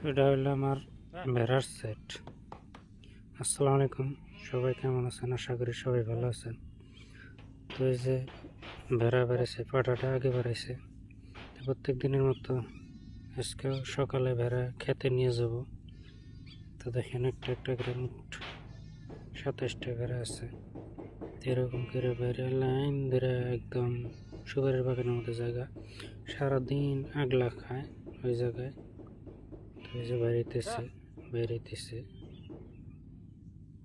এটা হলো আমার ভেড়ার সেট। আসসালামু আলাইকুম, সবাই কেমন আছেন? আশা করি সবাই ভালো আছেন। তো এই যে ভেড়া বেড়েছে, পাঠাটা আগে বেড়েছে। প্রত্যেক দিনের মতো আজকেও সকালে ভেড়া খেতে নিয়ে যাব। তো দেখেন একটা একটা করে মোট 27টা ভেড়া আছে। এরকম করে ভেড়া লাইন ধরে একদম সুপারির বাগানের মতো জায়গা, সারাদিন আগলা খায় ওই জায়গায়। তো এই যে বেরিতেছে।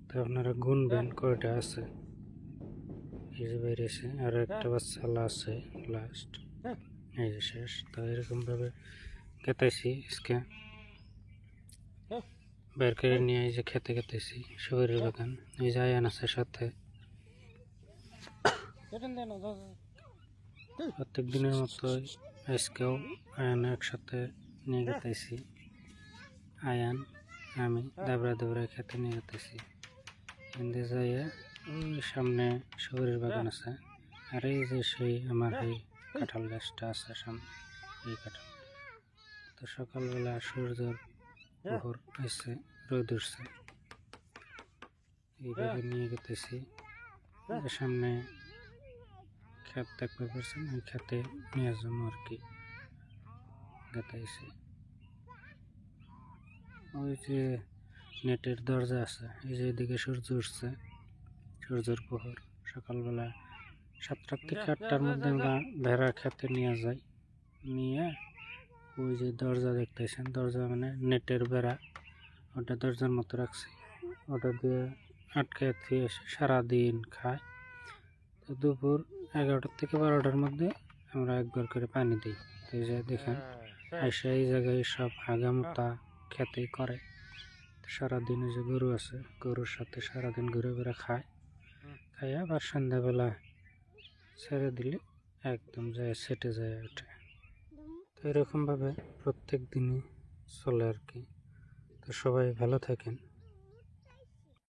তো আপনারা গুনবেন কয়টা আছে। এই যে বেরিয়েছে, আর একটা বাচ্চা আছে লাস্ট, এই যে শেষ। তো এরকমভাবে কেতাইছি আজকে, বের করে নিয়ে এই যে খেতে কেতেছি সুপারির বাগান। এই যে আয়ান আছে সাথে। প্রত্যেক দিনের মতোই আজকেও আয়ান একসাথে নিয়ে গেতেছি। আয়ান আমি দাবড়া খেতে নিয়ে গেতেছি। এখানে যাইয়া ওই সামনে সুপারির বাগান আছে, আর এই যে সেই আমার এই কাঁঠাল গাছটা আছে সামনে, এই কাঁঠাল। তো সকালবেলা সূর্যের প্রহর এসে রোদ উঠছে, এইভাবে নিয়ে গেতেছি। সামনে ক্ষেত দেখতে পাচ্ছেন, ওই খেতে নিয়ে যাবো আর কি। গেতাইছি ওই যে নেটের দরজা আছে, এই যে এদিকে সূর্য উঠছে, সূর্যের প্রহর। সকালবেলা 7টা থেকে 8টার মধ্যে আমরা ভেড়া খেতে নিয়ে যাই। নিয়ে ওই যে দরজা দেখতেছেন, দরজা মানে নেটের বেড়া, ওটা দরজার মতো রাখছি, ওটা দিয়ে আটকে দিয়ে সারাদিন খায়। তো দুপুর 11টা থেকে 12টার মধ্যে আমরা একবার করে পানি দিই। তো এই যে দেখেন এসে এই জায়গায় সব হাগামোতা খেতেই করে। সারাদিন এই যে গরু আছে, গরুর সাথে সারাদিন ঘুরে ঘুরে খায়, খাই আবার সন্ধ্যাবেলা ছেড়ে দিলে একদম যায় সেটে যায় ওঠে। তো এরকমভাবে প্রত্যেক দিনই চলে আর কি। তো সবাই ভালো থাকেন।